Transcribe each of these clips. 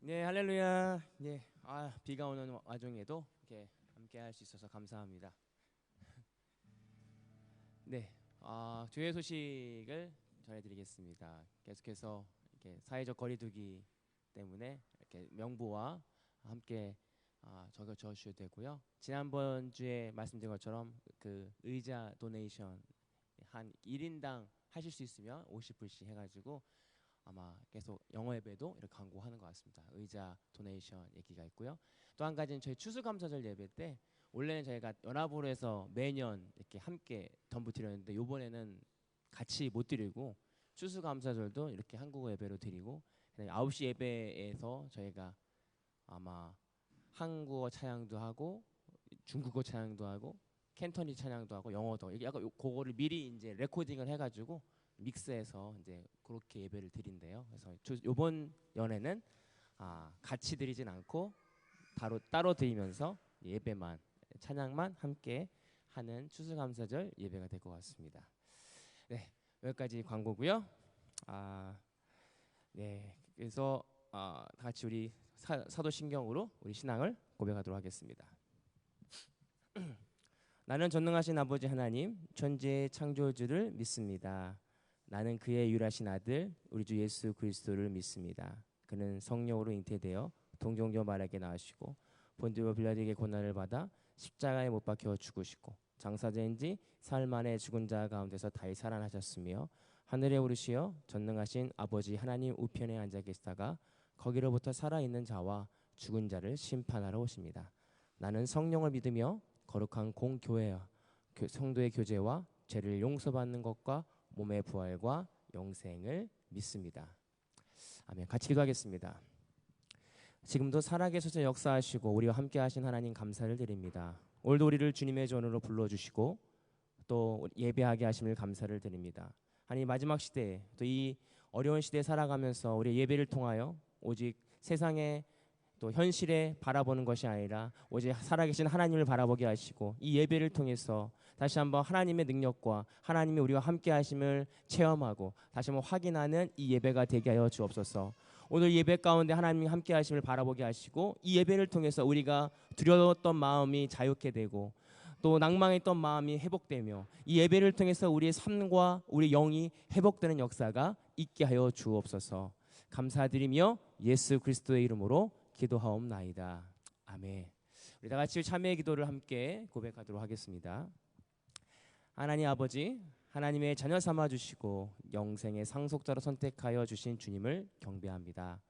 네, 할렐루야. 네, 비가 오는 와중에도 이렇게 함께 할 수 있어서 감사합니다. 네, 주의 소식을 전해드리겠습니다. 계속해서 이렇게 사회적 거리두기 때문에 이렇게 명부와 함께 적어 주셔도 되고요. 지난번 주에 말씀드린 것처럼 그 의자 도네이션 한 1인당 하실 수 있으면 50불씩 해가지고 아마 계속 영어 예배도 이렇게 광고하는 것 같습니다. 의자 도네이션 얘기가 있고요. 또 한 가지는 저희 추수감사절 예배 때 원래는 저희가 연합으로 해서 매년 이렇게 함께 덤부 드렸는데 이번에는 같이 못 드리고 추수감사절도 이렇게 한국어 예배로 드리고 9시 예배에서 저희가 아마 한국어 찬양도 하고 중국어 찬양도 하고 캔터니 찬양도 하고 영어도 이게 약간 그거를 미리 이제 레코딩을 해가지고 믹스해서 이제 그렇게 예배를 드린대요. 그래서 이번 연에는 같이 드리진 않고 따로 드리면서 예배만 찬양만 함께 하는 추수감사절 예배가 될 것 같습니다. 네, 여기까지 광고고요. 네, 그래서 다 같이 우리 사도신경으로 우리 신앙을 고백하도록 하겠습니다. 나는 전능하신 아버지 하나님, 천지의 창조주를 믿습니다. 나는 그의 유일하신 아들 우리 주 예수 그리스도를 믿습니다. 그는 성령으로 잉태되어 동정녀 마리아에게 나으시고 본디오 빌라도에게 고난을 받아 십자가에 못 박혀 죽으시고 장사된 지 사흘 만에 죽은 자 가운데서 다시 살아나셨으며 하늘에 오르시어 전능하신 아버지 하나님 우편에 앉아 계시다가 거기로부터 살아있는 자와 죽은 자를 심판하러 오십니다. 나는 성령을 믿으며 거룩한 공교회와 성도의 교제와 죄를 용서받는 것과 몸의 부활과 영생을 믿습니다. 아멘. 같이 기도하겠습니다. 지금도 살아계셔서 역사하시고 우리와 함께 하신 하나님 감사를 드립니다. 오늘도 우리를 주님의 전으로 불러주시고 또 예배하게 하심을 감사를 드립니다. 하나님, 마지막 시대에 또 이 어려운 시대에 살아가면서 우리 예배를 통하여 오직 세상에 또 현실에 바라보는 것이 아니라 오직 살아계신 하나님을 바라보게 하시고 이 예배를 통해서 다시 한번 하나님의 능력과 하나님이 우리와 함께 하심을 체험하고 다시 한번 확인하는 이 예배가 되게 하여 주옵소서. 오늘 예배 가운데 하나님이 함께 하심을 바라보게 하시고 이 예배를 통해서 우리가 두려웠던 마음이 자유케 되고 또 낭망했던 마음이 회복되며 이 예배를 통해서 우리의 삶과 우리 영이 회복되는 역사가 있게 하여 주옵소서. 감사드리며 예수 그리스도의 이름으로 기도하옵나이다. 아멘. 우리 다 같이 참회의 기도를 함께 고백하도록 하겠습니다. 하나님 아버지, 하나님의 자녀 삼아 주시고 영생의 상속자로 선택하여 주신 주님을 경배합니다.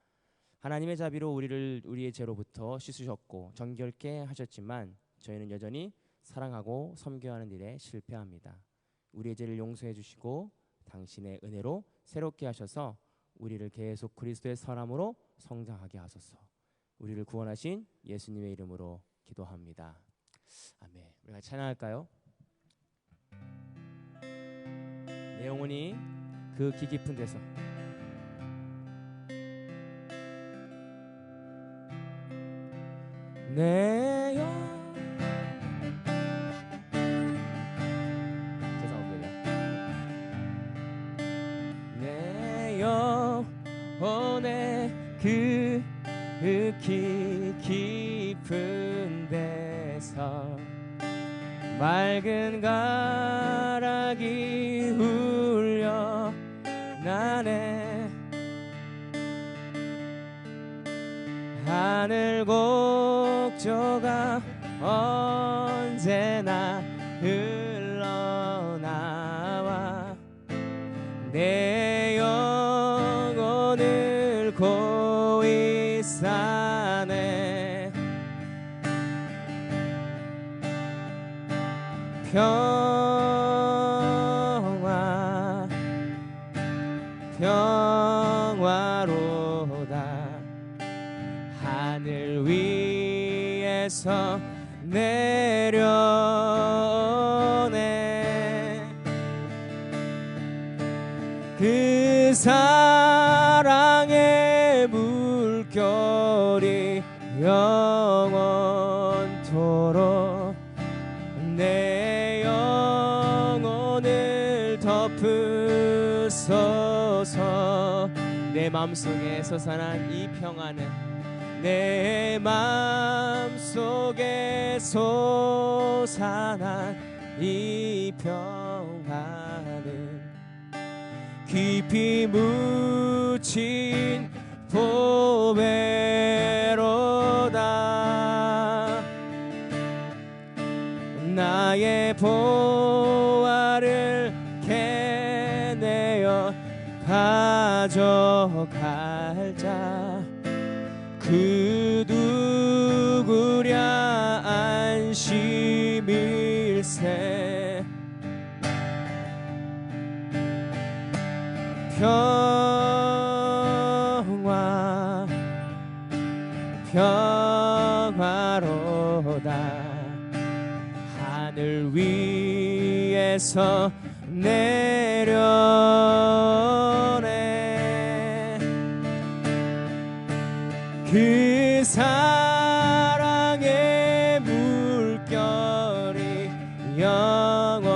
하나님의 자비로 우리의 죄로부터 씻으셨고 정결케 하셨지만 저희는 여전히 사랑하고 섬겨하는 일에 실패합니다. 우리의 죄를 용서해 주시고 당신의 은혜로 새롭게 하셔서 우리를 계속 그리스도의 사람으로 성장하게 하소서. 우리를 구원하신 예수님의 이름으로 기도합니다. 아멘. 우리가 찬양할까요? 내 영혼이 그 깊은 데서 내 영 죄송합니다. 내 영혼의 그 깊은 데서 맑은 가락이 울려 나네. 하늘 곡조가 언제나 흘러나와 내 영혼을 고이 싸네. 평화로다. 하늘 위에서 내려오네. 그 사랑의 물결이 영원토록 내 영혼을 덮으소서. 내 마음속에 솟아난 이 평안은 내 맘속에 솟아난 이 평안은 깊이 묻힌 보배로다. 나의 보화를 캐내어 가져갈 자 그 누구랴 안심일세. 평화 평화로다. 하늘 위에서 내려오네. 그 사랑의 물결이 영원토록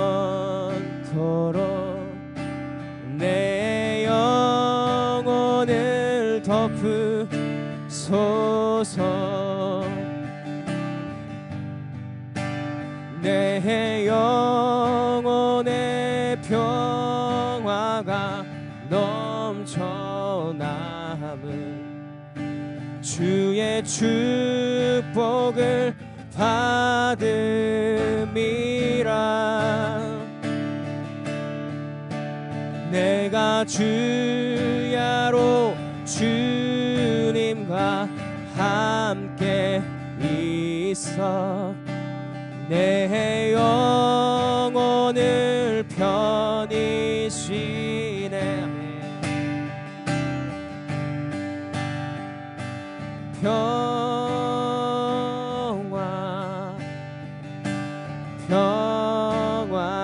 내 영혼을 덮으소서. 내 영혼의 평화가 넘쳐남은 주의 축복을 받음이라. 내가 주야로 주님과 함께 있어 내 영혼을 편히 쉬네. 평화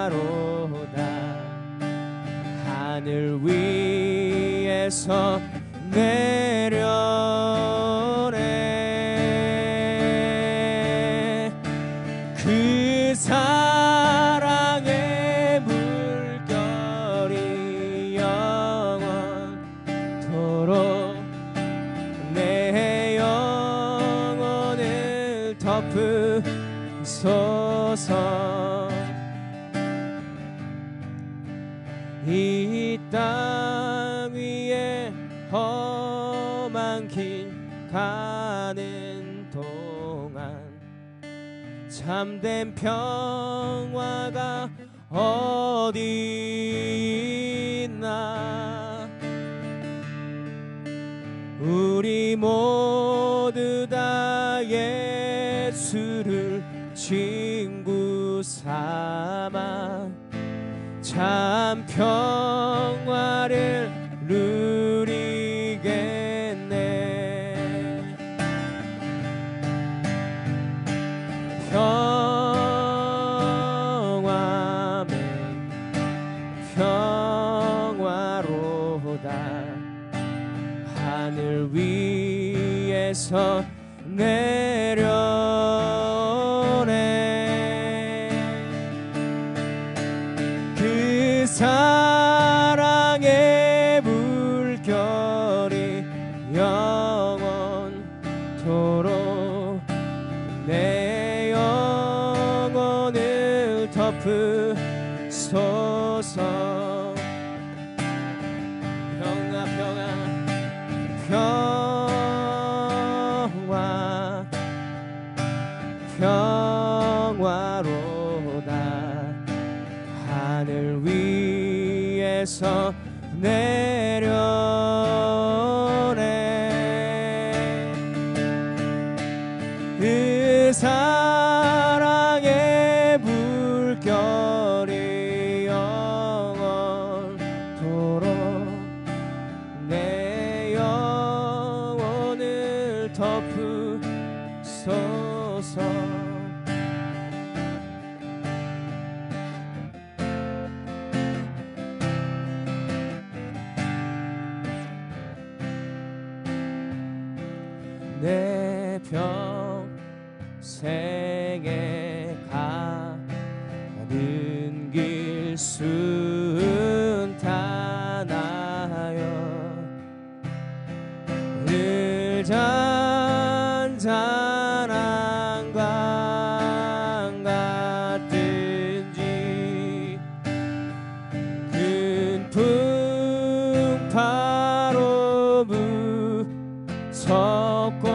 평화로다. 하늘 위에서 내려오네. 그 사랑의 물결이 영원토록 내 영혼을 덮으소서. 이 땅 위에 험한 길 가는 동안 참된 평화가 어디 있나. 우리 모두 다 예수를 친구 삼아 참 평화를 누리겠네. 평화면 평화로다. 하늘 위에서 내려오네. 그 사랑의 물결이 영원토록 내 영혼을 덮으소서. 평화 평화 평화로다. 하늘 위에서 내려오네. 그 사랑의 물결이 영원토록 내 영혼을 덮으소서. 내 평생에 가는 길 순탄하여 늘 잘 무섭고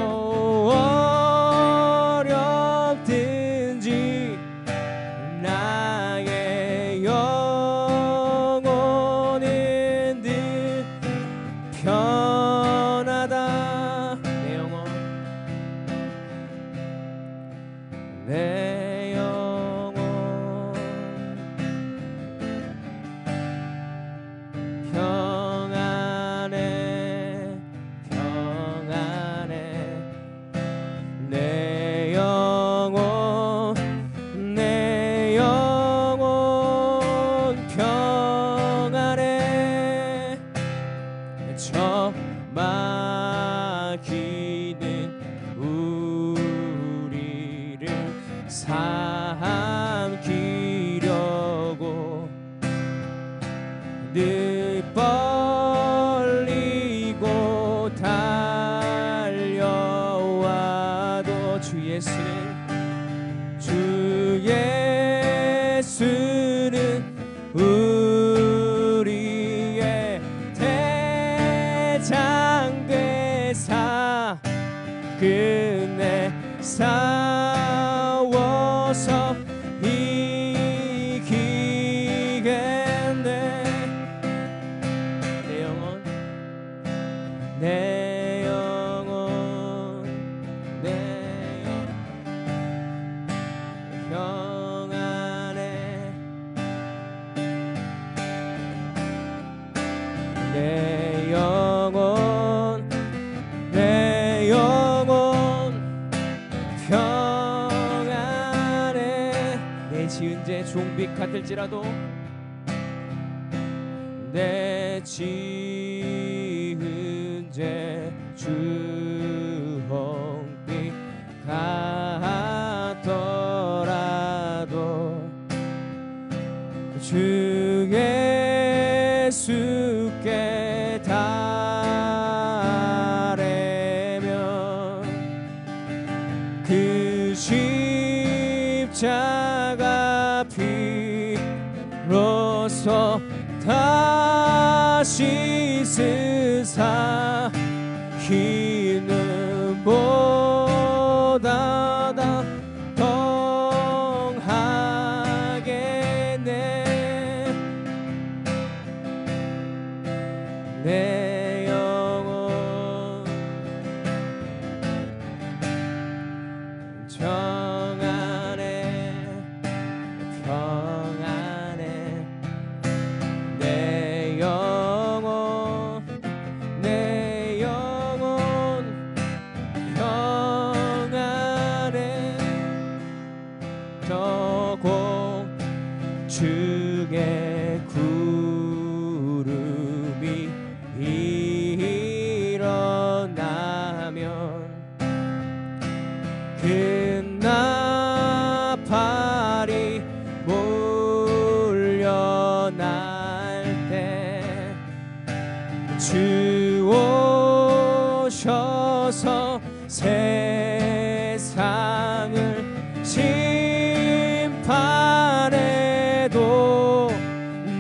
어렵든지 나의 영혼은 늘 편하다. 내 영혼 내 영혼 평안해 평안해 내 영혼 내 영혼 평안해 저 막히는 우리를 삼키려고 늘 벌리고 달려와도 주 예수는 우리의 대장 되사 끝내 싸워서 이기겠네. 내 영혼 내 영혼 내 영혼 평안해 내 영혼 내 영혼 평안해 내 지은 죄 종빛 같을지라도 내 지은 죄 주홍빛 같더라도 주 예수께 달래면 그 십자가 피로써 다시 쓰사 기는 보다 다 통하겠네. 내 영혼 평안해 평안해 내 영혼 내 영혼 평안해 저 공중에 구름이 일어나면 그 나팔이 몰려날 때 주 오셔서 세상을 심판해도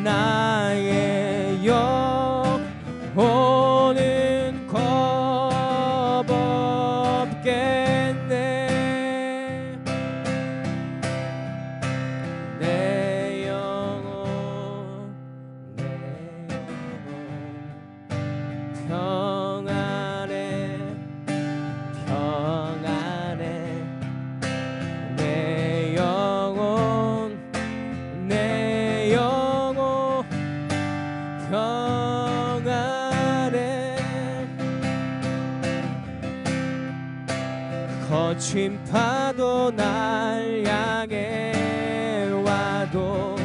나의 영혼은 겁없겠네. 내 영혼 내 영혼 평안해 평안해 내 영혼 내 영혼 평안해 거친 파도 날 향해 와도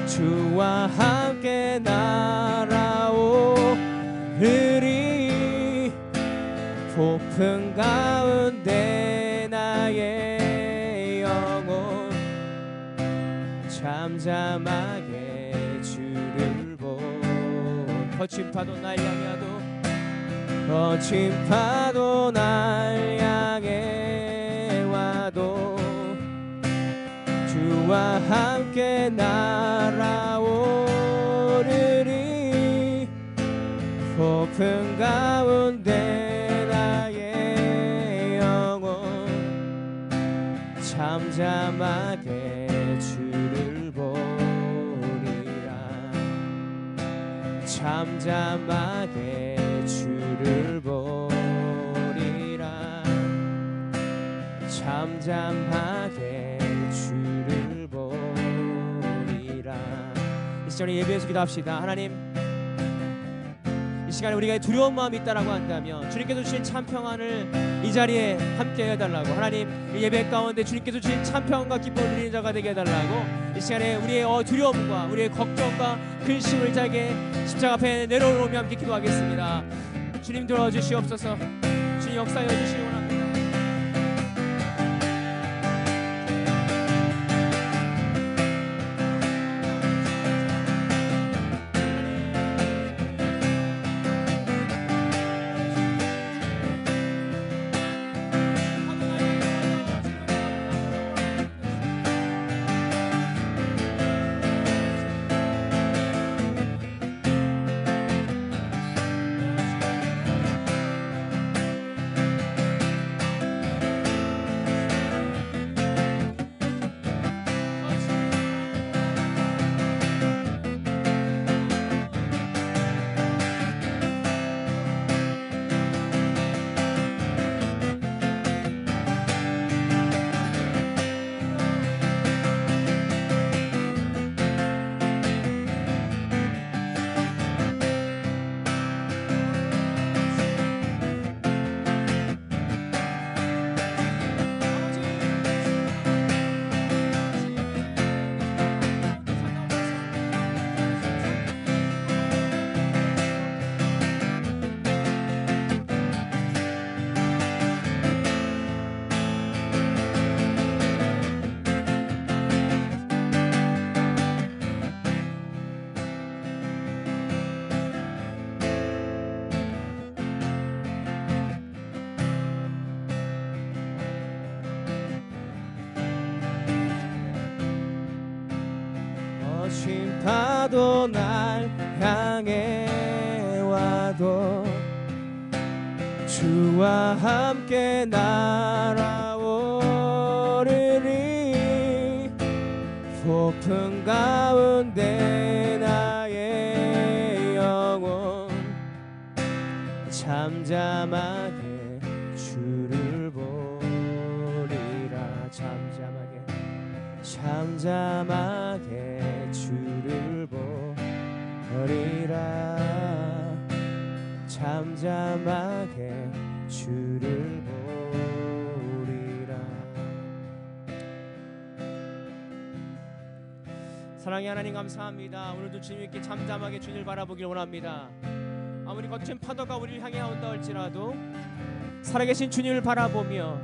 주와 함께 날아오르리. 폭풍 가운데 나의 영혼 잠잠하게 주를 본 거친 파도 날 향해 와도 거친 파도 날 향해 와도 주와 함께 날아오르리. 폭풍 가운데 나의 영혼 잠잠하게 주를 보리라. 잠잠하게 주를 보리라. 잠잠하게 주를 보리라. 이 시간에 예배에서 기도합시다. 하나님, 이 시간에 우리가 두려운 마음이 있다라고 한다면 주님께서 주신 참 평안을 이 자리에 함께 해달라고, 하나님 이 예배 가운데 주님께서 주신 참 평안과 기쁨을 누리는 자가 되게 해달라고, 이 시간에 우리의 두려움과 우리의 걱정과 근심을 자게 십자가 앞에 내려놓으며 함께 기도하겠습니다. 주님 들어주시옵소서. 주님 역사여 주시기 원합니다. 거친 파도 날 향해 와도 주와 함께 날아오르리. 폭풍 가운데 나의 영혼 잠잠하게 주를 보리라. 잠잠하게 주를 보리라. 잠잠하게 주를 보리라. 사랑의 하나님 감사합니다. 오늘도 주님께 잠잠하게 주님을 바라보길 원합니다. 아무리 거친 파도가 우리를 향해 온다 할지라도 살아계신 주님을 바라보며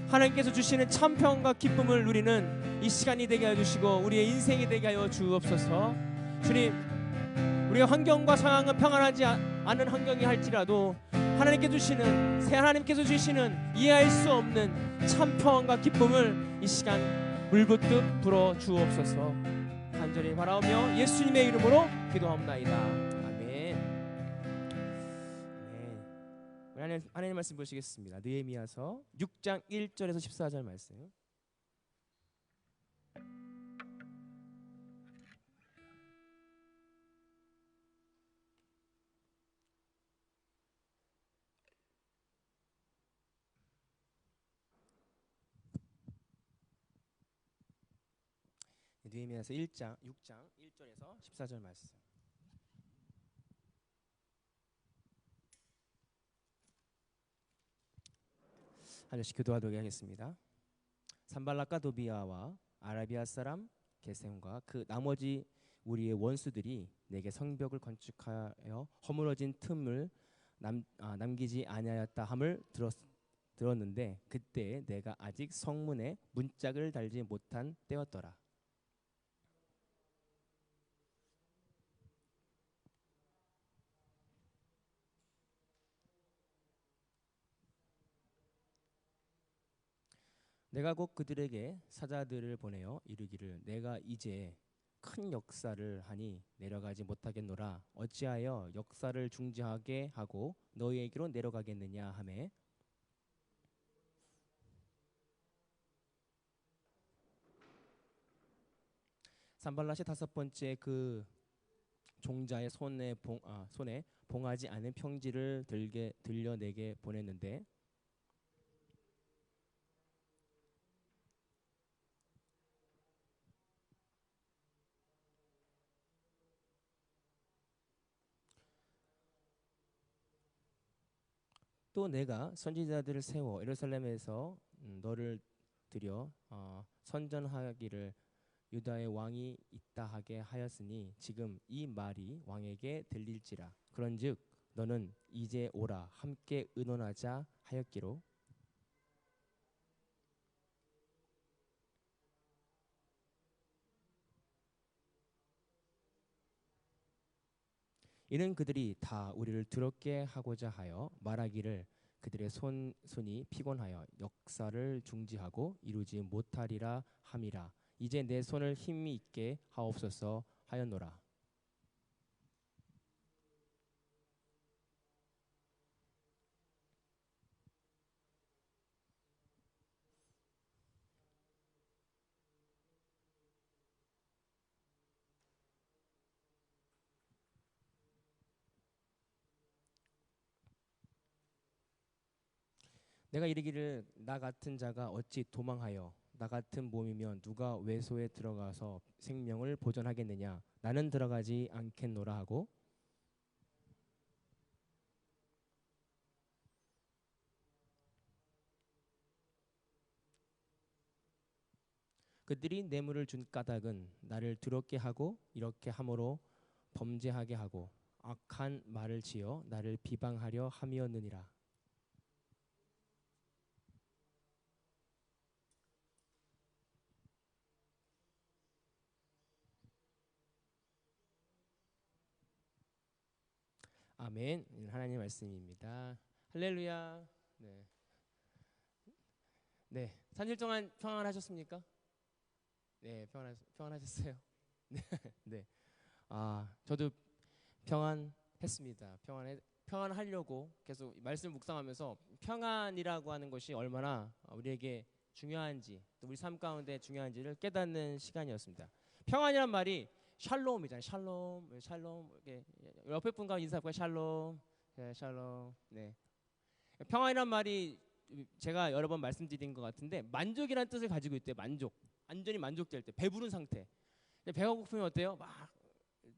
하나님께서 주시는 참 평안과 기쁨을 누리는 이 시간이 되게 해주시고 우리의 인생이 되게 하여 주옵소서. 주님, 우리의 환경과 상황은 평안하지 않은 환경이 할지라도 하나님께서 주시는 이해할 수 없는 참 평안과 기쁨을 이 시간 물붓듯 불어 주옵소서. 간절히 바라오며 예수님의 이름으로 기도합나이다. 아멘. 아멘. 하나님 말씀 보시겠습니다. 느헤미야서 6장 1절에서 14절 말씀. 느헤미야서 6장 1절에서 14절 말씀. 한 절씩 교도하도록 하겠습니다. 산발락과 도비아와 아라비아 사람 게셈과 그 나머지 우리의 원수들이 내게 성벽을 건축하여 허물어진 틈을 남기지 아니하였다 함을 들었는데 그때 내가 아직 성문에 문짝을 달지 못한 때였더라. 내가 곧 그들에게 사자들을 보내어 이르기를 내가 이제 큰 역사를 하니 내려가지 못하겠노라. 어찌하여 역사를 중지하게 하고 너희에게로 내려가겠느냐 하매 산발랏이 다섯 번째 그 종자의 손에 봉하지 않은 평지를 들려 내게 보냈는데 또 내가 선지자들을 세워 예루살렘에서 너를 들여 선전하기를 유다의 왕이 있다 하게 하였으니 지금 이 말이 왕에게 들릴지라. 그런즉 너는 이제 오라 함께 의논하자 하였기로 이는 그들이 다 우리를 두렵게 하고자 하여 말하기를 그들의 손이 피곤하여 역사를 중지하고 이루지 못하리라 함이라. 이제 내 손을 힘이 있게 하옵소서 하였노라. 내가 이르기를 나 같은 자가 어찌 도망하여 나 같은 몸이면 누가 외소에 들어가서 생명을 보존하겠느냐. 나는 들어가지 않겠노라 하고 그들이 뇌물을 준 까닭은 나를 두렵게 하고 이렇게 함으로 범죄하게 하고 악한 말을 지어 나를 비방하려 함이었느니라. 아멘. 하나님 말씀입니다. 할렐루야. 네. 네. 3일 동안 평안하셨습니까? 네, 평안하셨어요. 네. 네. 저도 평안했습니다. 평안하려고 계속 말씀 묵상하면서 평안이라고 하는 것이 얼마나 우리에게 중요한지, 또 우리 삶 가운데 중요한지를 깨닫는 시간이었습니다. 평안이란 말이 샬롬이잖아요. 샬롬. 이렇게 옆에 분과 인사하고 샬롬, 네, 샬롬. 네. 평안이란 말이 제가 여러 번 말씀드린 것 같은데 만족이라는 뜻을 가지고 있대요. 만족. 완전히 만족될 때, 배부른 상태. 배가 고프면 어때요? 막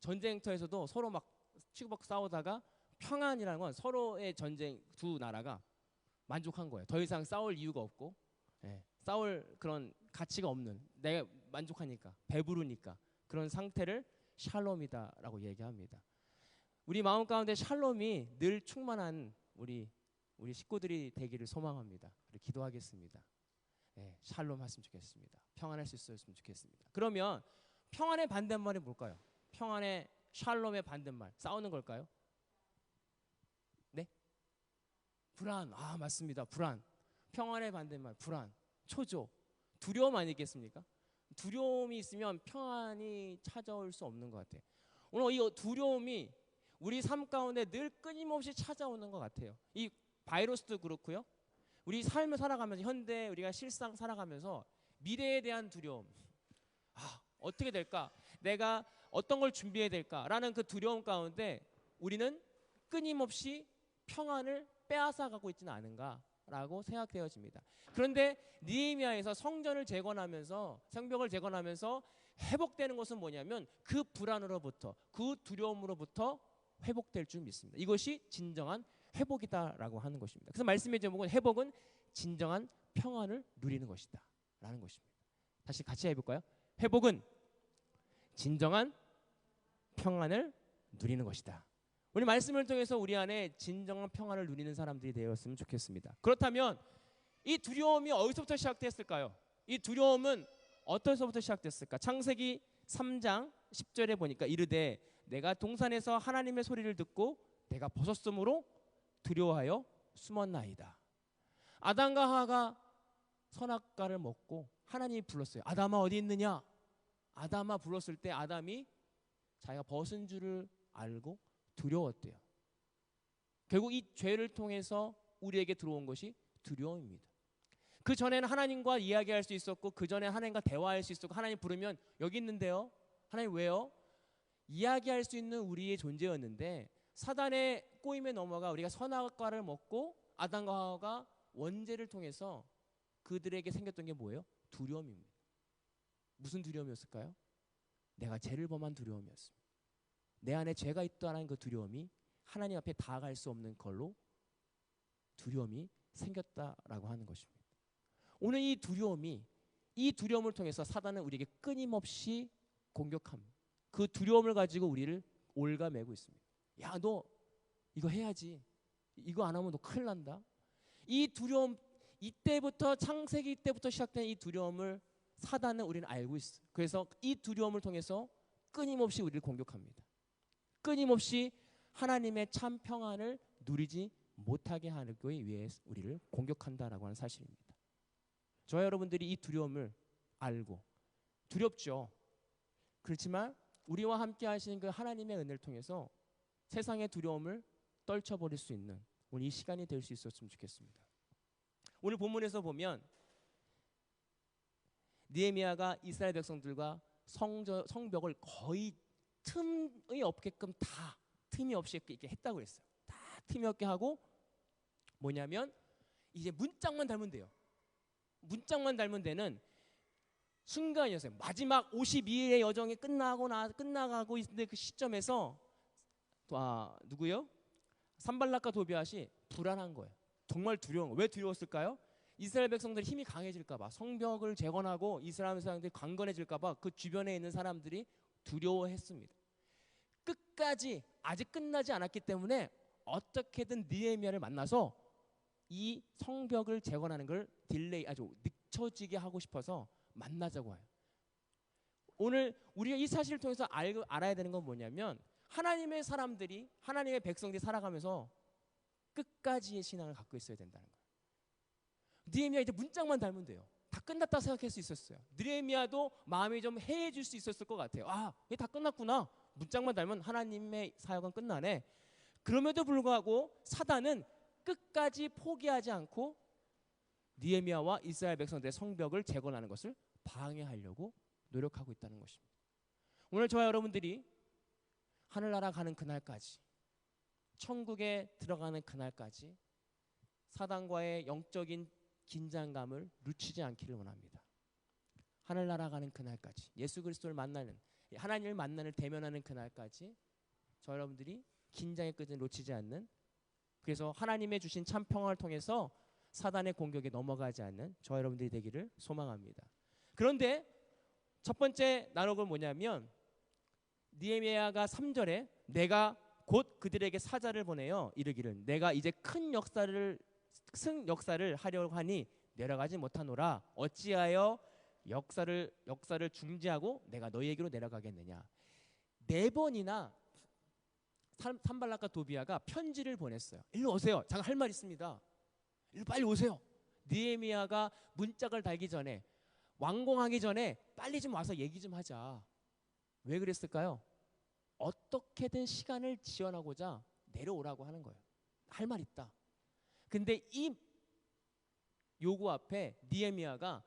전쟁터에서도 서로 막 치고받고 싸우다가 평안이라는 건 서로의 전쟁 두 나라가 만족한 거예요. 더 이상 싸울 이유가 없고, 싸울 그런 가치가 없는, 내가 만족하니까, 배부르니까 그런 상태를 샬롬이다라고 얘기합니다. 우리 마음 가운데 샬롬이 늘 충만한 우리 식구들이 되기를 소망합니다. 기도하겠습니다. 샬롬 했으면 좋겠습니다. 평안할 수 있었으면 좋겠습니다. 그러면 평안의 반대말이 뭘까요? 평안의 샬롬의 반대말, 싸우는 걸까요? 네? 불안. 맞습니다. 불안. 평안의 반대말, 불안, 초조, 두려움 아니겠습니까? 두려움이 있으면 평안이 찾아올 수 없는 것 같아요. 오늘 이 두려움이 우리 삶 가운데 늘 끊임없이 찾아오는 것 같아요. 이 바이러스도 그렇고요. 우리 삶을 살아가면서 현대 우리가 실상 살아가면서 미래에 대한 두려움, 어떻게 될까? 내가 어떤 걸 준비해야 될까라는 그 두려움 가운데 우리는 끊임없이 평안을 빼앗아가고 있지는 않은가라고 생각되어집니다. 그런데 느헤미야에서 성벽을 재건하면서 회복되는 것은 뭐냐면 그 불안으로부터, 그 두려움으로부터 회복될 줄 믿습니다. 이것이 진정한 회복이다라고 하는 것입니다. 그래서 말씀의 제목은 회복은 진정한 평안을 누리는 것이다 라는 것입니다. 다시 같이 해볼까요? 회복은 진정한 평안을 누리는 것이다. 우리 말씀을 통해서 우리 안에 진정한 평안을 누리는 사람들이 되었으면 좋겠습니다. 그렇다면 이 두려움이 어디서부터 시작됐을까요? 이 두려움은 어디서부터 시작됐을까? 창세기 3장 10절에 보니까 이르되 내가 동산에서 하나님의 소리를 듣고 내가 벗었으므로 두려워하여 숨었나이다. 아담과 하와가 선악과를 먹고 하나님이 불렀어요. 아담아 어디 있느냐? 아담아 불렀을 때 아담이 자기가 벗은 줄을 알고 두려웠대요. 결국 이 죄를 통해서 우리에게 들어온 것이 두려움입니다. 그 전에는 하나님과 이야기할 수 있었고, 그 전에 하나님과 대화할 수 있었고, 하나님 부르면 여기 있는데요. 하나님 왜요? 이야기할 수 있는 우리의 존재였는데, 사단의 꼬임에 넘어가 우리가 선악과를 먹고 아담과 하와가 원죄를 통해서 그들에게 생겼던 게 뭐예요? 두려움입니다. 무슨 두려움이었을까요? 내가 죄를 범한 두려움이었습니다. 내 안에 죄가 있다는 그 두려움이 하나님 앞에 다가갈 수 없는 걸로 두려움이 생겼다라고 하는 것입니다. 오늘 이 두려움을 통해서 사단은 우리에게 끊임없이 공격합니다. 그 두려움을 가지고 우리를 올가매고 있습니다. 야, 너 이거 해야지. 이거 안 하면 너 큰일 난다. 이 두려움, 이때부터 창세기 때부터 시작된 이 두려움을 사단은 우리는 알고 있어요. 그래서 이 두려움을 통해서 끊임없이 우리를 공격합니다. 끊임없이 하나님의 참 평안을 누리지 못하게 하기 위해 우리를 공격한다라고 하는 사실입니다. 저와 여러분들이 이 두려움을 알고, 두렵죠. 그렇지만 우리와 함께 하시는 그 하나님의 은혜를 통해서 세상의 두려움을 떨쳐버릴 수 있는 오늘 이 시간이 될 수 있었으면 좋겠습니다. 오늘 본문에서 보면 느헤미야가 이스라엘 백성들과 성벽을 거의 틈이 없게끔 다 틈이 없이 이렇게 했다고 했어요. 다 틈이 없게 하고, 뭐냐면 이제 문짝만 달면 돼요. 문짝만 달면 되는 순간이었어요. 마지막 52일의 여정이 끝나가고 있는데 그 시점에서 누구요? 산발락과 도비앗이 불안한 거예요. 정말 두려운 거예요. 왜 두려웠을까요? 이스라엘 백성들이 힘이 강해질까 봐, 성벽을 재건하고 이스라엘 사람들이 강건해질까 봐 그 주변에 있는 사람들이 두려워했습니다. 끝까지 아직 끝나지 않았기 때문에 어떻게든 느헤미야를 만나서 이 성벽을 재건하는 걸 아주 늦춰지게 하고 싶어서 만나자고 해요. 오늘 우리가 이 사실을 통해서 알아야 되는 건 뭐냐면, 하나님의 사람들이, 하나님의 백성들이 살아가면서 끝까지의 신앙을 갖고 있어야 된다는 거예요. 느헤미야 이제 문짝만 달면 돼요. 다 끝났다 생각할 수 있었어요. 느헤미야도 마음이 좀 해해질 수 있었을 것 같아요. 이게 다 끝났구나. 문짝만 달면 하나님의 사역은 끝나네. 그럼에도 불구하고 사단은 끝까지 포기하지 않고 느헤미야와 이스라엘 백성들의 성벽을 재건하는 것을 방해하려고 노력하고 있다는 것입니다. 오늘 저와 여러분들이 하늘나라 가는 그날까지, 천국에 들어가는 그날까지 사단과의 영적인 긴장감을 늦추지 않기를 원합니다. 하늘나라 가는 그날까지, 예수 그리스도를 만나는, 하나님을 만나는, 대면하는 그날까지 저 여러분들이 긴장의 끈을 놓치지 않는, 그래서 하나님의 주신 참 평화를 통해서 사단의 공격에 넘어가지 않는 저 여러분들이 되기를 소망합니다. 그런데 첫 번째 나눌 건 뭐냐면, 느헤미야가 3절에 내가 곧 그들에게 사자를 보내어 이르기를 내가 이제 큰 역사를 하려고 하니 내려가지 못하노라. 어찌하여 역사를 중지하고 내가 너희에게로 내려가겠느냐. 4번이나 산발락과 도비야가 편지를 보냈어요. 일로 오세요. 잠깐 할 말 있습니다. 일로 빨리 오세요. 느헤미야가 문짝을 달기 전에, 완공하기 전에 빨리 좀 와서 얘기 좀 하자. 왜 그랬을까요? 어떻게든 시간을 지연하고자 내려오라고 하는 거예요. 할 말 있다. 근데 이 요구 앞에 느헤미야가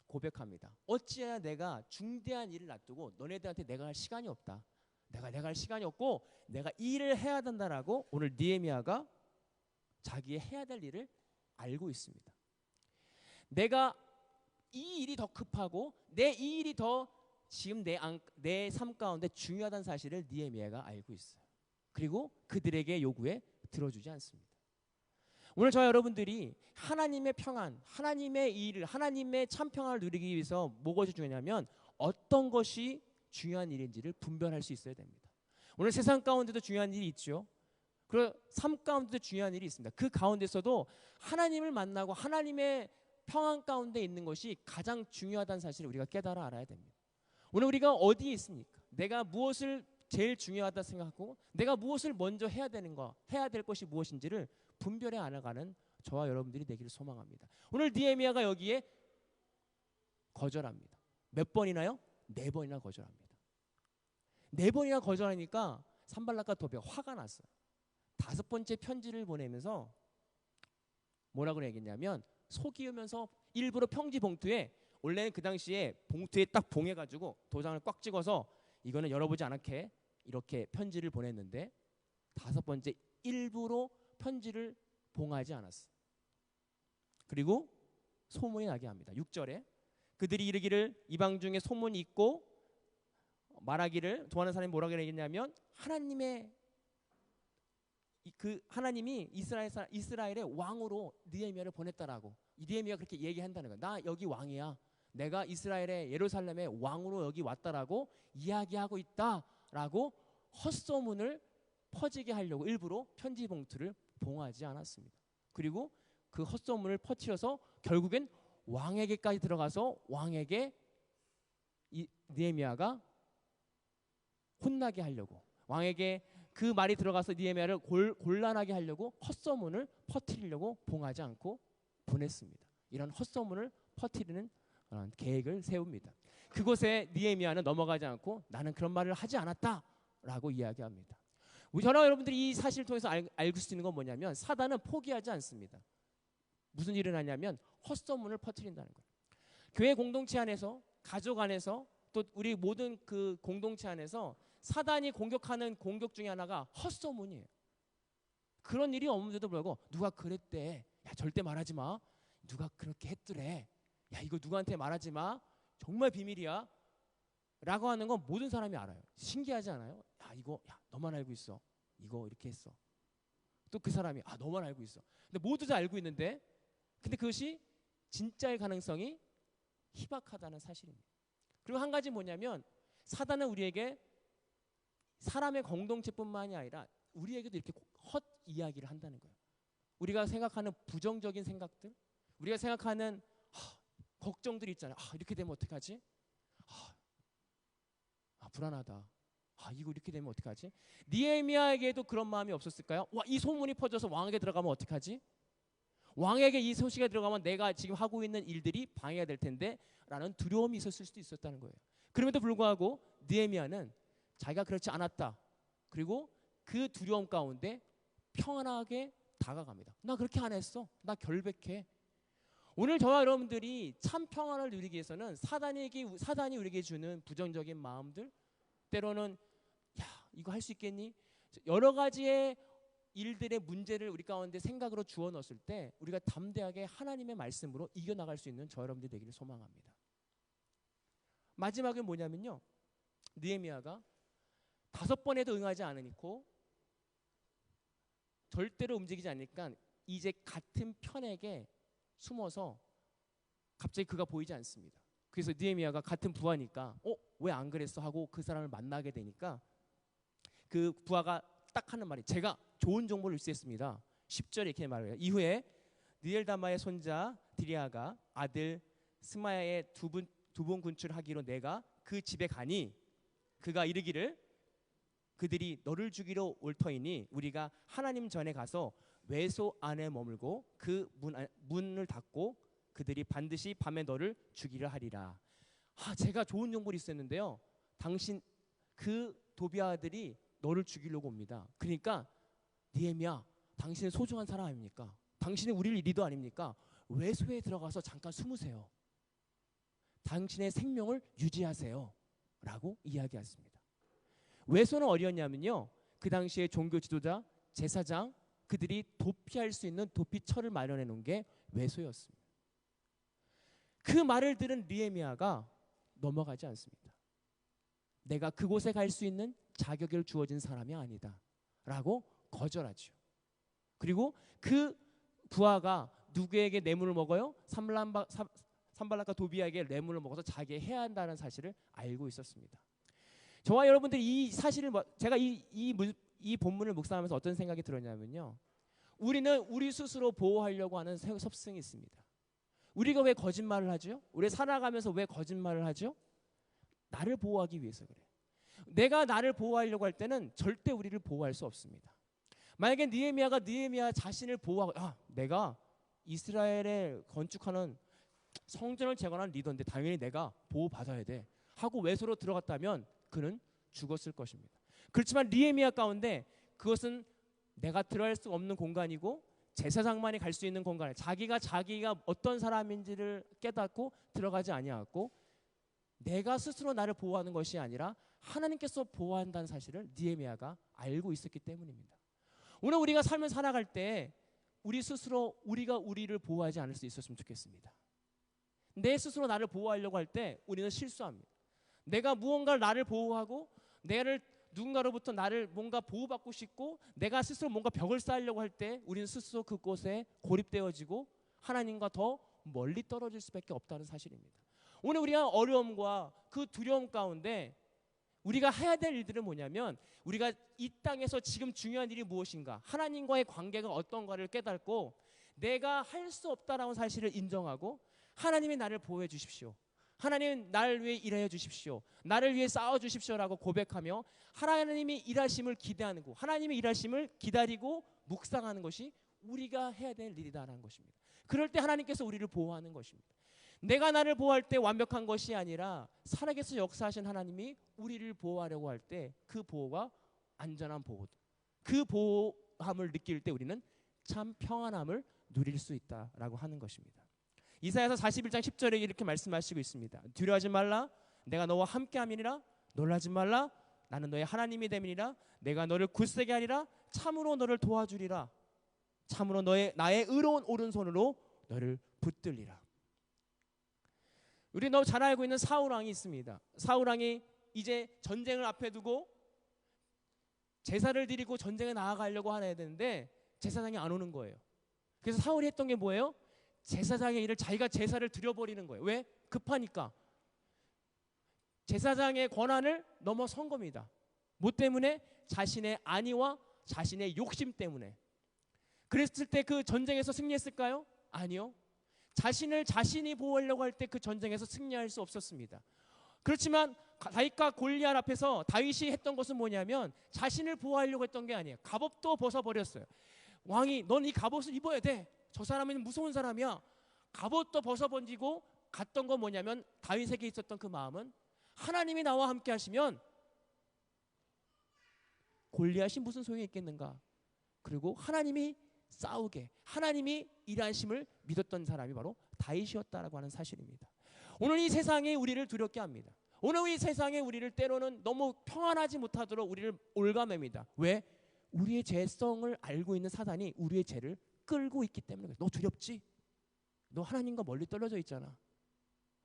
고백합니다. 어찌해야 내가 중대한 일을 놔두고 너네들한테 내가 할 시간이 없다. 내가 할 시간이 없고 내가 이 일을 해야 된다라고 오늘 느헤미야가 자기의 해야 될 일을 알고 있습니다. 내가 이 일이 더 급하고 이 일이 더 지금 내 삶 가운데 중요하다는 사실을 느헤미야가 알고 있어요. 그리고 그들에게 요구에 들어주지 않습니다. 오늘 저와 여러분들이 하나님의 평안, 하나님의 일을, 하나님의 참 평안을 누리기 위해서 무엇이 중요하냐면 어떤 것이 중요한 일인지를 분별할 수 있어야 됩니다. 오늘 세상 가운데도 중요한 일이 있죠. 그리고 삶 가운데도 중요한 일이 있습니다. 그 가운데서도 하나님을 만나고 하나님의 평안 가운데 있는 것이 가장 중요하다는 사실을 우리가 깨달아 알아야 됩니다. 오늘 우리가 어디에 있습니까? 내가 무엇을 제일 중요하다 생각하고 내가 무엇을 먼저 해야 될 것이 무엇인지를 분별해 알아가는 저와 여러분들이 되기를 소망합니다. 오늘 느헤미야가 여기에 거절합니다. 몇 번이나요? 4번이나 거절합니다. 4번이나 거절하니까 산발락과 도비아가 화가 났어요. 5번째 편지를 보내면서 뭐라고 얘기했냐면, 속이면서 일부러 편지 봉투에, 원래는 그 당시에 봉투에 딱 봉해가지고 도장을 꽉 찍어서 이거는 열어보지 않게 이렇게 편지를 보냈는데, 5번째 일부러 편지를 봉하지 않았어. 그리고 소문이 나게 합니다. 6절에 그들이 이르기를 이방 중에 소문이 있고 말하기를, 도하는 사람이 뭐라고 얘기했냐면, 하나님이 이스라엘의 왕으로 느헤미야를 보냈다라고. 느헤미야가 그렇게 얘기한다는 거야. 나 여기 왕이야. 내가 이스라엘의 예루살렘의 왕으로 여기 왔다라고 이야기하고 있다라고 헛소문을 퍼지게 하려고 일부러 편지 봉투를 봉하지 않았습니다. 그리고 그 헛소문을 퍼뜨려서 결국엔 왕에게까지 들어가서 왕에게 이 느헤미야가 혼나게 하려고, 왕에게 그 말이 들어가서 느헤미야를 곤란하게 하려고 헛소문을 퍼뜨리려고 봉하지 않고 보냈습니다. 이런 헛소문을 퍼뜨리는 계획을 세웁니다. 그곳에 느헤미야는 넘어가지 않고 나는 그런 말을 하지 않았다라고 이야기합니다. 저랑 여러분들이 이 사실을 통해서 알 수 있는 건 뭐냐면, 사단은 포기하지 않습니다. 무슨 일을 하냐면 헛소문을 퍼뜨린다는 거예요. 교회 공동체 안에서, 가족 안에서, 또 우리 모든 그 공동체 안에서 사단이 공격하는 공격 중에 하나가 헛소문이에요. 그런 일이 없는데도 불구하고 누가 그랬대, 야 절대 말하지 마, 누가 그렇게 했더래, 야 이거 누구한테 말하지 마, 정말 비밀이야 라고 하는 건 모든 사람이 알아요. 신기하지 않아요? 야 이거, 야 너만 알고 있어, 이거 이렇게 했어. 또 그 사람이 너만 알고 있어. 근데 모두 다 알고 있는데, 근데 그것이 진짜일 가능성이 희박하다는 사실입니다. 그리고 한 가지 뭐냐면, 사단은 우리에게 사람의 공동체뿐만이 아니라 우리에게도 이렇게 헛 이야기를 한다는 거예요. 우리가 생각하는 부정적인 생각들, 우리가 생각하는 걱정들이 있잖아요. 이렇게 되면 어떡하지? 불안하다. 이거 이렇게 되면 어떡하지? 느헤미야에게도 그런 마음이 없었을까요? 이 소문이 퍼져서 왕에게 들어가면 어떡하지? 왕에게 이 소식이 들어가면 내가 지금 하고 있는 일들이 방해가 될 텐데 라는 두려움이 있었을 수도 있었다는 거예요. 그럼에도 불구하고 느헤미야는 자기가 그렇지 않았다, 그리고 그 두려움 가운데 평안하게 다가갑니다. 나 그렇게 안 했어, 나 결백해. 오늘 저와 여러분들이 참 평안을 누리기 위해서는 사단이 우리에게 주는 부정적인 마음들, 때로는 야 이거 할 수 있겠니, 여러 가지의 일들의 문제를 우리 가운데 생각으로 주어 넣었을 때 우리가 담대하게 하나님의 말씀으로 이겨나갈 수 있는 저 여러분들이 되기를 소망합니다. 마지막은 뭐냐면요, 느헤미야가 5번에도 응하지 않으니까 절대로 움직이지 않으니까 이제 같은 편에게 숨어서 갑자기 그가 보이지 않습니다. 그래서 느헤미야가 같은 부하니까 왜 안 그랬어 하고 그 사람을 만나게 되니까 그 부하가 딱 하는 말이, 제가 좋은 정보를 입수했습니다. 10절에 이렇게 말해요. 이후에 느엘다마의 손자 디리아가 아들 스마야의 두 분 군출하기로 내가 그 집에 가니 그가 이르기를 그들이 너를 죽이러 올 터이니 우리가 하나님 전에 가서 외소 안에 머물고 그 문을 닫고 그들이 반드시 밤에 너를 죽이려 하리라. 제가 좋은 정보를 있었는데요, 당신 그 도비아들이 너를 죽이려고 옵니다. 그러니까 느헤미야, 당신은 소중한 사람 아닙니까? 당신은 우리 리더 아닙니까? 외소에 들어가서 잠깐 숨으세요. 당신의 생명을 유지하세요 라고 이야기했습니다. 외소는 어디였냐면요, 그 당시에 종교 지도자, 제사장, 그들이 도피할 수 있는 도피처를 마련해 놓은 게 외소였습니다. 그 말을 들은 느헤미야가 넘어가지 않습니다. 내가 그곳에 갈 수 있는 자격을 주어진 사람이 아니다 라고 거절하죠. 그리고 그 부하가 누구에게 뇌물을 먹어요? 산발락과 도비아에게 뇌물을 먹어서 자기가 해야 한다는 사실을 알고 있었습니다. 저와 여러분들이 이 사실을, 제가 이 본문을 묵상하면서 어떤 생각이 들었냐면요, 우리는 우리 스스로 보호하려고 하는 습성이 있습니다. 우리가 왜 거짓말을 하죠? 우리 살아가면서 왜 거짓말을 하죠? 나를 보호하기 위해서 그래요. 내가 나를 보호하려고 할 때는 절대 우리를 보호할 수 없습니다. 만약에 느헤미야 자신을 보호하고, 내가 이스라엘에 건축하는 성전을 재건한 리더인데 당연히 내가 보호받아야 돼, 하고 외소로 들어갔다면 그는 죽었을 것입니다. 그렇지만 느헤미야 가운데 그것은 내가 들어갈 수 없는 공간이고 제사장만이 갈 수 있는 공간에 자기가 어떤 사람인지를 깨닫고 들어가지 아니하였고 내가 스스로 나를 보호하는 것이 아니라 하나님께서 보호한다는 사실을 느헤미야가 알고 있었기 때문입니다. 오늘 우리가 삶을 살아갈 때 우리 스스로 우리가 우리를 보호하지 않을 수 있었으면 좋겠습니다. 내 스스로 나를 보호하려고 할 때 우리는 실수합니다. 내가 무언가를 나를 보호하고 누군가로부터 나를 뭔가 보호받고 싶고 내가 스스로 뭔가 벽을 쌓으려고 할 때 우리는 스스로 그곳에 고립되어지고 하나님과 더 멀리 떨어질 수밖에 없다는 사실입니다. 오늘 우리가 어려움과 그 두려움 가운데 우리가 해야 될 일들은 뭐냐면 우리가 이 땅에서 지금 중요한 일이 무엇인가 하나님과의 관계가 어떤가를 깨닫고 내가 할 수 없다라는 사실을 인정하고 하나님이 나를 보호해 주십시오. 하나님 나를 위해 일하여 주십시오. 나를 위해 싸워 주십시오라고 고백하며 하나님이 일하심을 기대하는 거 하나님의 일하심을 기다리고 묵상하는 것이 우리가 해야 될 일이다라는 것입니다. 그럴 때 하나님께서 우리를 보호하는 것입니다. 내가 나를 보호할 때 완벽한 것이 아니라 살아계서 역사하신 하나님이 우리를 보호하려고 할 때 그 보호가 안전한 보호다. 그 보호함을 느낄 때 우리는 참 평안함을 누릴 수 있다라고 하는 것입니다. 이사야서 41장 10절에 이렇게 말씀하시고 있습니다. 두려워하지 말라. 내가 너와 함께함이니라. 놀라지 말라. 나는 너의 하나님이 됨이니라. 내가 너를 굳세게 하리라. 참으로 너를 도와주리라. 참으로 나의 의로운 오른손으로 너를 붙들리라. 우리 너무 잘 알고 있는 사울왕이 있습니다. 사울왕이 이제 전쟁을 앞에 두고 제사를 드리고 전쟁에 나아가려고 하야 되는데 제사장이 안 오는 거예요. 그래서 사울이 했던 게 뭐예요? 제사장의 일을 자기가 제사를 드려버리는 거예요. 왜? 급하니까. 제사장의 권한을 넘어선 겁니다. 뭐 때문에? 자신의 안위와 자신의 욕심 때문에. 그랬을 때 그 전쟁에서 승리했을까요? 아니요. 자신이 보호하려고 할 때 그 전쟁에서 승리할 수 없었습니다. 그렇지만 다윗과 골리앗 앞에서 다윗이 했던 것은 뭐냐면 자신을 보호하려고 했던 게 아니에요. 갑옷도 벗어버렸어요. 왕이 넌 이 갑옷을 입어야 돼. 저 사람은 무서운 사람이야. 갑옷도 벗어버리고 갔던 건 뭐냐면 다윗에게 있었던 그 마음은 하나님이 나와 함께 하시면 골리앗이 무슨 소용이 있겠는가. 그리고 하나님이 싸우게 하나님이 일하심을 믿었던 사람이 바로 다윗이었다라고 하는 사실입니다. 오늘 이 세상이 우리를 두렵게 합니다. 오늘 이 세상에 우리를 때로는 너무 평안하지 못하도록 우리를 올가맵니다. 왜? 우리의 죄성을 알고 있는 사단이 우리의 죄를 끌고 있기 때문에. 너 두렵지? 너 하나님과 멀리 떨어져 있잖아.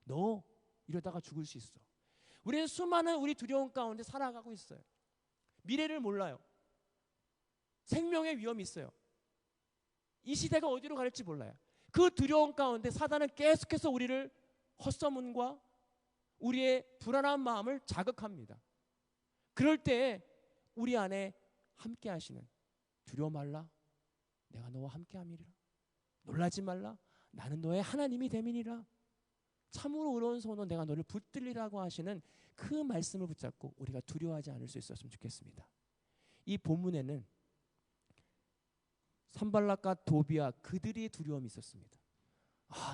너 이러다가 죽을 수 있어. 우리는 수많은 우리 두려움 가운데 살아가고 있어요. 미래를 몰라요. 생명의 위험이 있어요. 이 시대가 어디로 갈지 몰라요. 그 두려움 가운데 사단은 계속해서 우리를 헛소문과 우리의 불안한 마음을 자극합니다. 그럴 때 우리 안에 함께 하시는 두려워 말라. 내가 너와 함께 함이리라. 놀라지 말라. 나는 너의 하나님이 됨이니라. 참으로 의로운 손으로 내가 너를 붙들리라고 하시는 그 말씀을 붙잡고 우리가 두려워하지 않을 수 있었으면 좋겠습니다. 이 본문에는 산발락과 도비아 그들의 두려움이 있었습니다.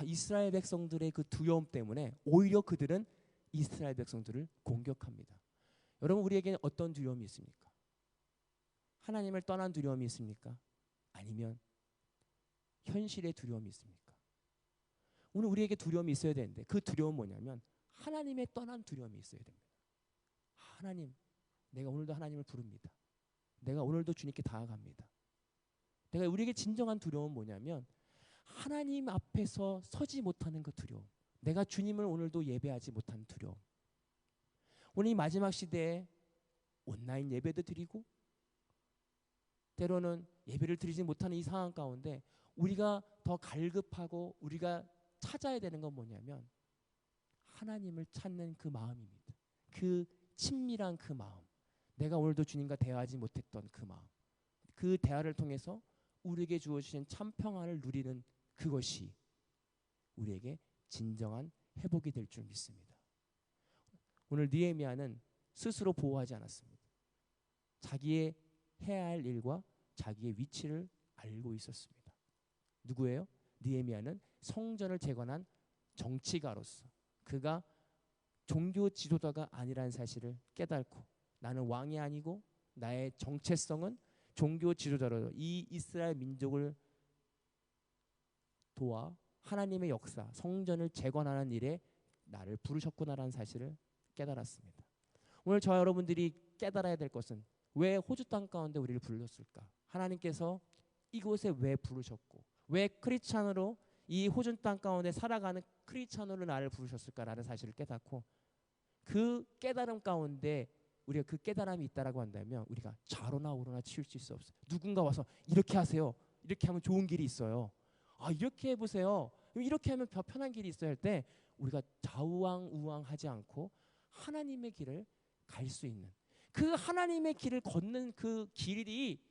이스라엘 백성들의 그 두려움 때문에 오히려 그들은 이스라엘 백성들을 공격합니다. 여러분 우리에게는 어떤 두려움이 있습니까? 하나님을 떠난 두려움이 있습니까? 아니면 현실의 두려움이 있습니까? 오늘 우리에게 두려움이 있어야 되는데 그 두려움은 뭐냐면 하나님의 떠난 두려움이 있어야 됩니다. 하나님, 내가 오늘도 하나님을 부릅니다. 내가 오늘도 주님께 다가갑니다. 내가 우리에게 진정한 두려움은 뭐냐면 하나님 앞에서 서지 못하는 그 두려움. 내가 주님을 오늘도 예배하지 못하는 두려움. 오늘 이 마지막 시대에 온라인 예배도 드리고 때로는 예배를 드리지 못하는 이 상황 가운데 우리가 더 갈급하고 우리가 찾아야 되는 건 뭐냐면 하나님을 찾는 그 마음입니다. 그 친밀한 그 마음. 내가 오늘도 주님과 대화하지 못했던 그 마음. 그 대화를 통해서 우리에게 주어주신 참 평안을 누리는 그것이 우리에게 진정한 회복이 될 줄 믿습니다. 오늘 느헤미야는 스스로 보호하지 않았습니다. 자기의 해야 할 일과 자기의 위치를 알고 있었습니다. 누구예요? 느헤미야는 성전을 재건한 정치가로서 그가 종교 지도자가 아니라는 사실을 깨닫고 나는 왕이 아니고 나의 정체성은 종교 지도자로 이 이스라엘 민족을 도와 하나님의 역사, 성전을 재건하는 일에 나를 부르셨구나라는 사실을 깨달았습니다. 오늘 저와 여러분들이 깨달아야 될 것은 왜 호주 땅 가운데 우리를 부르셨을까? 하나님께서 이곳에 왜 부르셨고 왜 크리스찬으로 이 호주 땅 가운데 살아가는 크리스찬으로 나를 부르셨을까라는 사실을 깨닫고 그 깨달음 가운데 우리가 그 깨달음이 있다라고 한다면 우리가 좌로나 우로나 치우칠 수 없어요. 누군가 와서 이렇게 하세요. 이렇게 하면 좋은 길이 있어요. 아, 이렇게 해보세요. 이렇게 하면 더 편한 길이 있어야 할 때 우리가 좌우왕우왕하지 않고 하나님의 길을 갈 수 있는 그 하나님의 길을 걷는 그 길이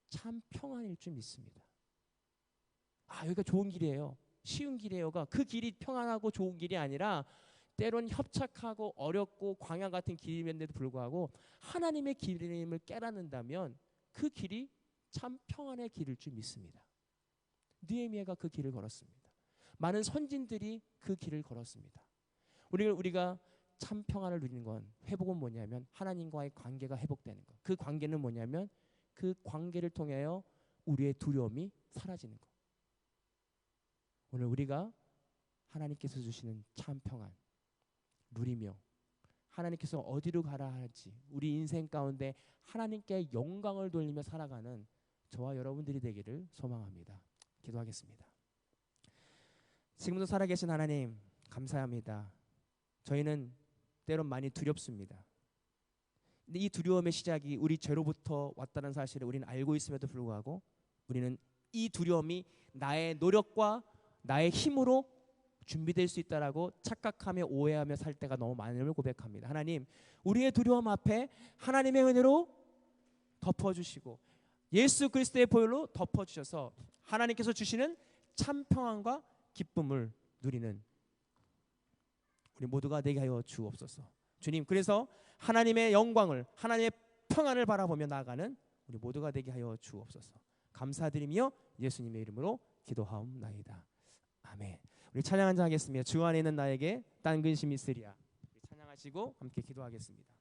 참 평안일 줄 믿습니다. 아, 여기가 좋은 길이에요. 쉬운 길이에요가 그 길이 평안하고 좋은 길이 아니라 때론 협착하고 어렵고 광야 같은 길임에도 불구하고 하나님의 길임을 깨닫는다면 그 길이 참 평안의 길일 줄 믿습니다. 느헤미야가 그 길을 걸었습니다. 많은 선진들이 그 길을 걸었습니다. 우리가 참 평안을 누리는 건 회복은 뭐냐면 하나님과의 관계가 회복되는 것. 그 관계는 뭐냐면 그 관계를 통하여 우리의 두려움이 사라지는 것. 오늘 우리가 하나님께서 주시는 참 평안 누리며 하나님께서 어디로 가라 할지 우리 인생 가운데 하나님께 영광을 돌리며 살아가는 저와 여러분들이 되기를 소망합니다. 기도하겠습니다. 지금도 살아계신 하나님 감사합니다. 저희는 때론 많이 두렵습니다. 근데 이 두려움의 시작이 우리 죄로부터 왔다는 사실을 우리는 알고 있음에도 불구하고 우리는 이 두려움이 나의 노력과 나의 힘으로 준비될 수 있다라고 착각하며 오해하며 살 때가 너무 많음을 고백합니다. 하나님, 우리의 두려움 앞에 하나님의 은혜로 덮어주시고 예수 그리스도의 보혈로 덮어주셔서 하나님께서 주시는 참 평안과 기쁨을 누리는 우리 모두가 되게 하여 주옵소서. 주님, 그래서 하나님의 영광을 하나님의 평안을 바라보며 나아가는 우리 모두가 되게 하여 주옵소서. 감사드리며 예수님의 이름으로 기도하옵나이다. 아멘. 우리 찬양 한잔 하겠습니다. 주 안에 있는 나에게 딴 근심이 있으리야. 찬양하시고 함께 기도하겠습니다.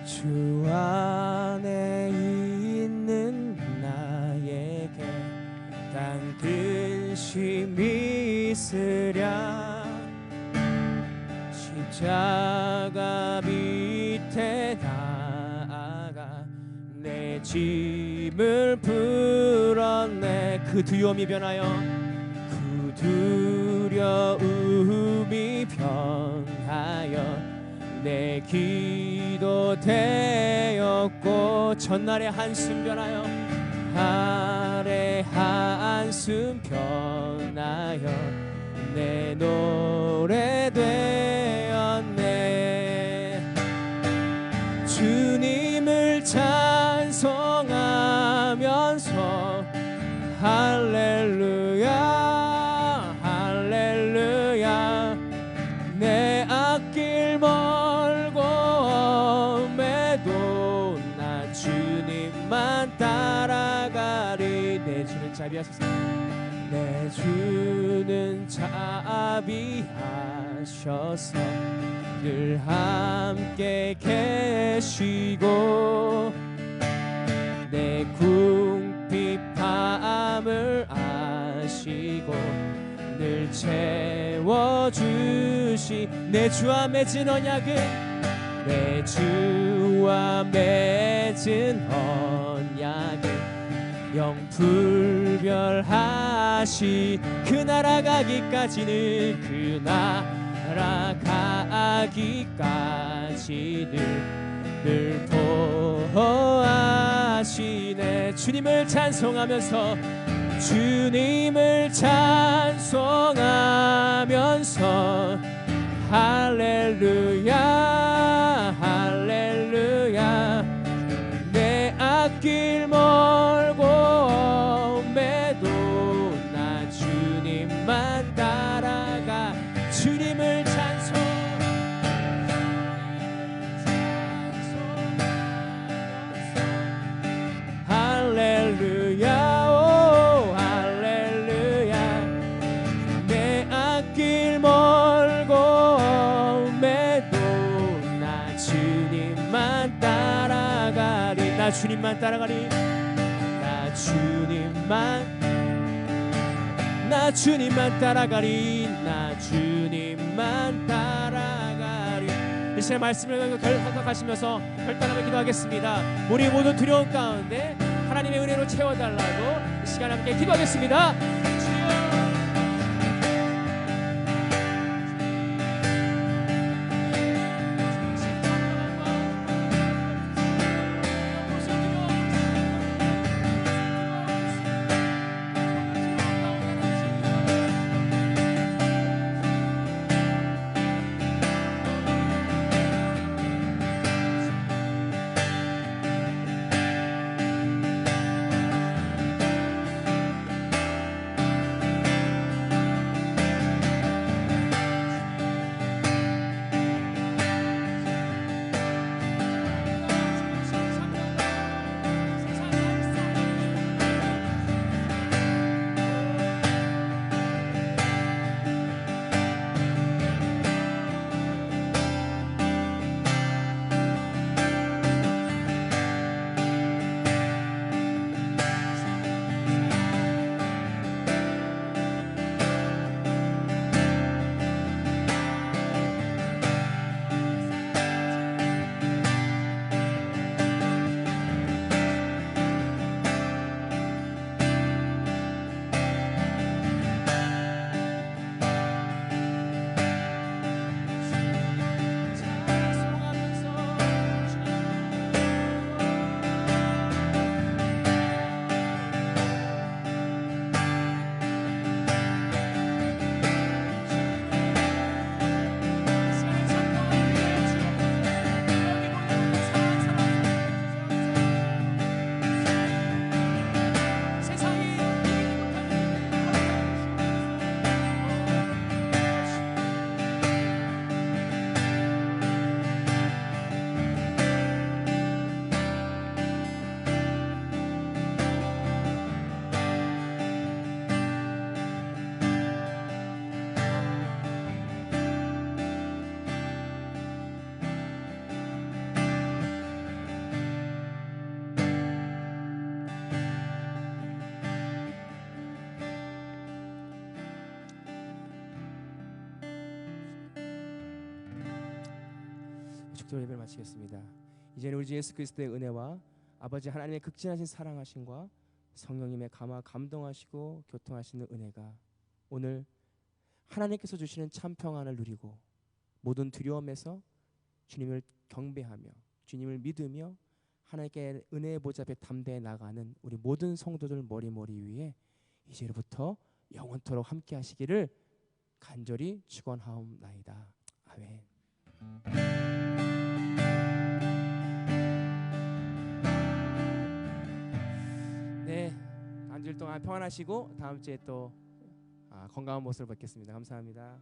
주 안에 있는 나에게 딴 근심이 있으랴. 십자가 밑에 나아가 내 짐을 풀었네. 그 두려움이 변하여 그 두려움이 변하여 내 기도 되었고 전날의 한숨 변하여 하래 한숨 변하여 내 노래 되었네. 주님을 찬송하면서 할렐루야 할렐루야 내 앞길 멀고 엄해도 나 주님만 따라가리. 내 주는 자비하소서. 내 주는 자비하셔서 늘 함께 계시고 내 궁핍함을 아시고 늘 채워주시. 내 주와 맺은 언약은 내 주와 맺은 언약은 영불별하시. 그 나라 가기까지는 그 나라 가기까지는 늘 보호하시네. 주님을 찬송하면서 주님을 찬송하면서 할렐루야 할렐루야 내 앞길 나 주님만 따라가리. 나 주님만 따라가리. 나 주님만 따라가리. 이 시간 말씀을 생각하시면서 결단하며 기도하겠습니다. 우리 모든 두려움 가운데 하나님의 은혜로 채워달라고 이 시간 함께 기도하겠습니다. 축도로 예배를 마치겠습니다. 이제는 우리 주 예수 그리스도의 은혜와 아버지 하나님의 극진하신 사랑하심과 성령님의 감화 감동하시고 교통하시는 은혜가 오늘 하나님께서 주시는 참 평안을 누리고 모든 두려움에서 주님을 경배하며 주님을 믿으며 하나님께 은혜의 보좌 앞에 담대해 나가는 우리 모든 성도들 머리 위에 이제부터 영원토록 함께 하시기를 간절히 축원하옵나이다. 아멘. 네, 한 주일 동안 평안하시고 다음 주에 또 건강한 모습을 뵙겠습니다. 감사합니다.